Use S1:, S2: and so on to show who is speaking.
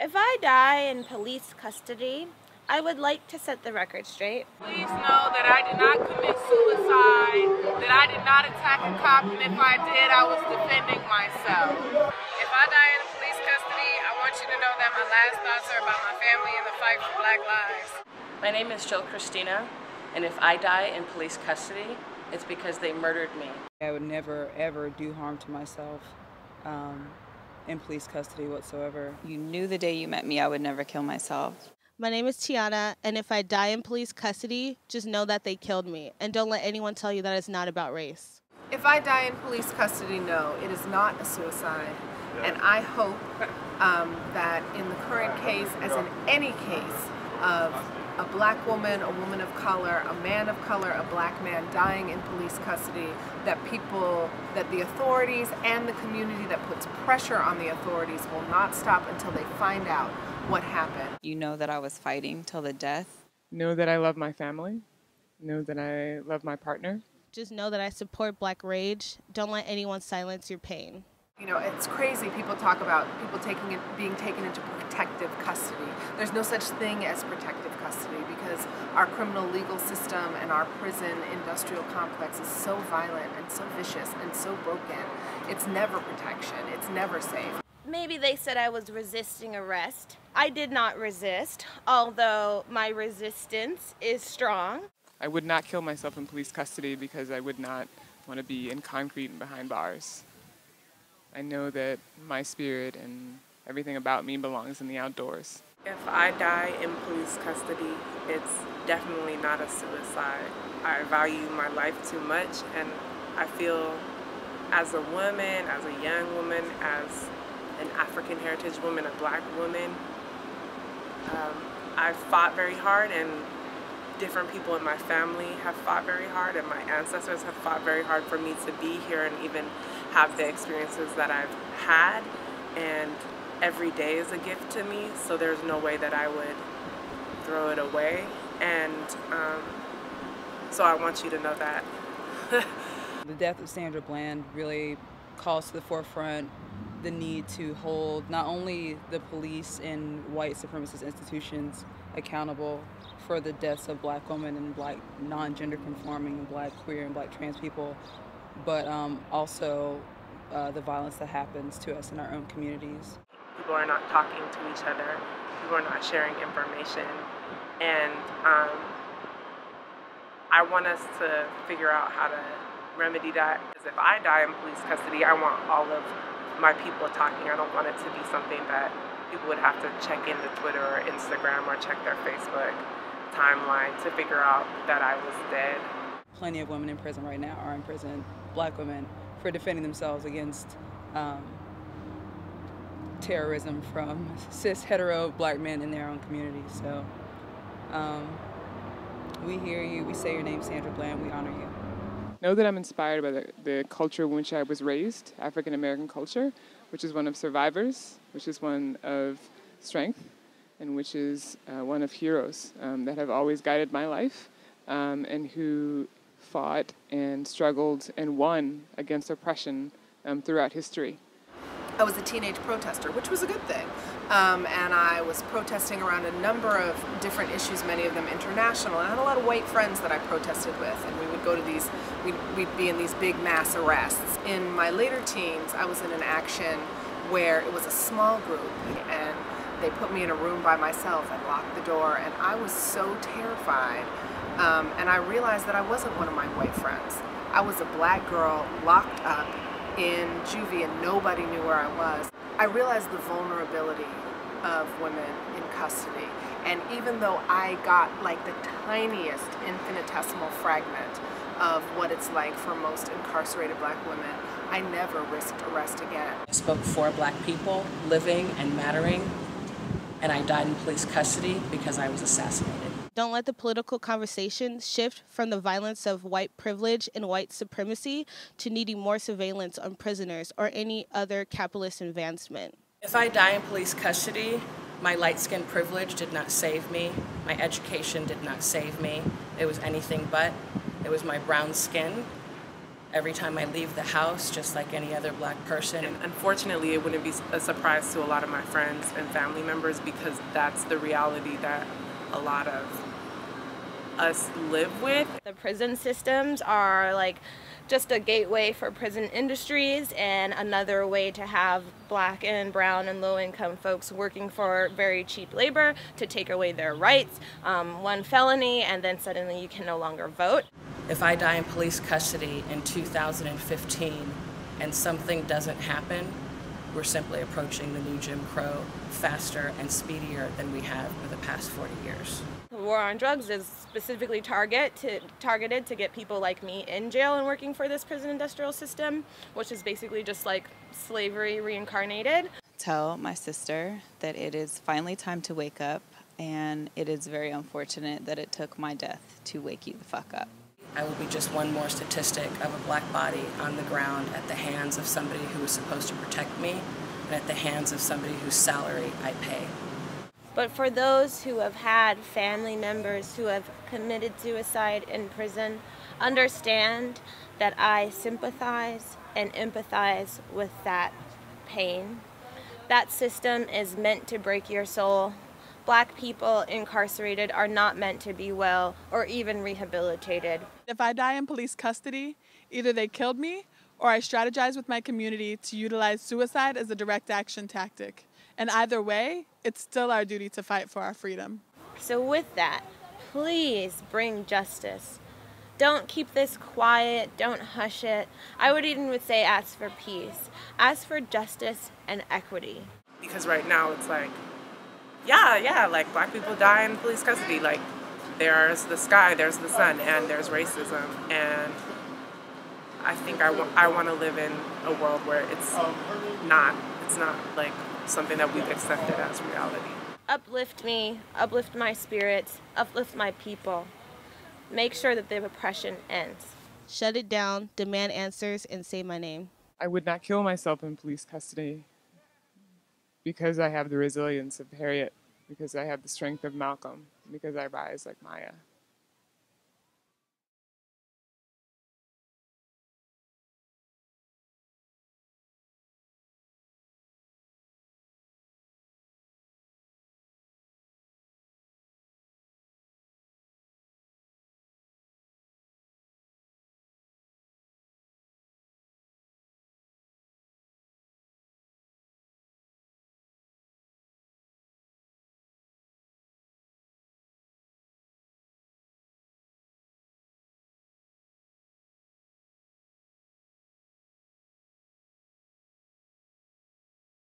S1: If I die in police custody, I would like to set the record straight.
S2: Please know that I did not commit suicide, that I did not attack a cop, and if I did, I was defending myself. If I die in police custody, I want you to know that my last thoughts are about my family and the fight for Black lives.
S3: My name is Jill Christina, and if I die in police custody, it's because they murdered me.
S4: I would never, ever do harm to myself in police custody whatsoever.
S5: You knew the day you met me I would never kill myself.
S6: My name is Tiana, and if I die in police custody, just know that they killed me. And don't let anyone tell you that it's not about race.
S2: If I die in police custody, no, it is not a suicide. And I hope that in the current case, as in any case of a Black woman, a woman of color, a man of color, a Black man dying in police custody, that the authorities and the community that puts pressure on the authorities will not stop until they find out what happened.
S5: You know that I was fighting till the death.
S7: Know that I love my family. Know that I love my partner.
S6: Just know that I support Black rage. Don't let anyone silence your pain.
S2: You know, it's crazy. People talk about people being taken into protective custody. There's no such thing as protective custody because our criminal legal system and our prison industrial complex is so violent and so vicious and so broken. It's never protection. It's never safe.
S1: Maybe they said I was resisting arrest. I did not resist, although my resistance is strong.
S7: I would not kill myself in police custody because I would not want to be in concrete and behind bars. I know that my spirit and everything about me belongs in the outdoors.
S8: If I die in police custody, it's definitely not a suicide. I value my life too much, and I feel as a woman, as a young woman, as an African heritage woman, a Black woman, I've fought very hard, and different people in my family have fought very hard, and my ancestors have fought very hard for me to be here and even have the experiences that I've had, and every day is a gift to me, so there's no way that I would throw it away, and so I want you to know that.
S4: The death of Sandra Bland really calls to the forefront the need to hold not only the police and white supremacist institutions accountable for the deaths of Black women and Black non-gender conforming, Black queer and Black trans people, but also the violence that happens to us in our own communities.
S8: People are not talking to each other, people are not sharing information, and I want us to figure out how to remedy that. Because if I die in police custody, I want all of my people talking. I don't want it to be something that people would have to check into Twitter or Instagram or check their Facebook timeline to figure out that I was dead.
S4: Plenty of women in prison right now are in prison, Black women, for defending themselves against terrorism from cis hetero Black men in their own communities. So we hear you, we say your name, Sandra Bland, we honor you.
S7: Know that I'm inspired by the culture in which I was raised, African American culture, which is one of survivors, which is one of strength, and which is one of heroes that have always guided my life, and who fought and struggled and won against oppression throughout history.
S2: I was a teenage protester, which was a good thing. And I was protesting around a number of different issues, many of them international. And I had a lot of white friends that I protested with, and we would go to these, we'd be in these big mass arrests. In my later teens, I was in an action where it was a small group, and they put me in a room by myself and locked the door, and I was so terrified. And I realized that I wasn't one of my white friends. I was a Black girl locked up in juvie and nobody knew where I was. I realized the vulnerability of women in custody, and even though I got like the tiniest infinitesimal fragment of what it's like for most incarcerated Black women, I never risked arrest again.
S3: I spoke for Black people living and mattering, and I died in police custody because I was assassinated.
S6: Don't let the political conversation shift from the violence of white privilege and white supremacy to needing more surveillance on prisoners or any other capitalist advancement.
S3: If I die in police custody, my light-skinned privilege did not save me. My education did not save me. It was anything but. It was my brown skin Every time I leave the house, just like any other black person.
S8: And unfortunately, it wouldn't be a surprise to a lot of my friends and family members because that's the reality that a lot of us live with.
S1: The prison systems are like just a gateway for prison industries and another way to have black and brown and low-income folks working for very cheap labor to take away their rights. One felony and then suddenly you can no longer vote.
S3: If I die in police custody in 2015 and something doesn't happen, we're simply approaching the new Jim Crow faster and speedier than we have for the past 40 years.
S1: The war on drugs is specifically targeted to get people like me in jail and working for this prison industrial system, which is basically just like slavery reincarnated.
S5: Tell my sister that it is finally time to wake up, and it is very unfortunate that it took my death to wake you the fuck up.
S3: I will be just one more statistic of a black body on the ground at the hands of somebody who is supposed to protect me and at the hands of somebody whose salary I pay.
S1: But for those who have had family members who have committed suicide in prison, understand that I sympathize and empathize with that pain. That system is meant to break your soul. Black people incarcerated are not meant to be well or even rehabilitated.
S9: If I die in police custody, either they killed me or I strategize with my community to utilize suicide as a direct action tactic. And either way, it's still our duty to fight for our freedom.
S1: So with that, please bring justice. Don't keep this quiet, don't hush it. I would even say ask for peace. Ask for justice and equity.
S8: Because right now it's like, yeah, like black people die in police custody. Like there's the sky, there's the sun, and there's racism. And I think I want to live in a world where it's not like something that we've accepted as reality.
S1: Uplift me, uplift my spirits, uplift my people. Make sure that the oppression ends.
S6: Shut it down, demand answers, and say my name.
S7: I would not kill myself in police custody because I have the resilience of Harriet, because I have the strength of Malcolm, because I rise like Maya.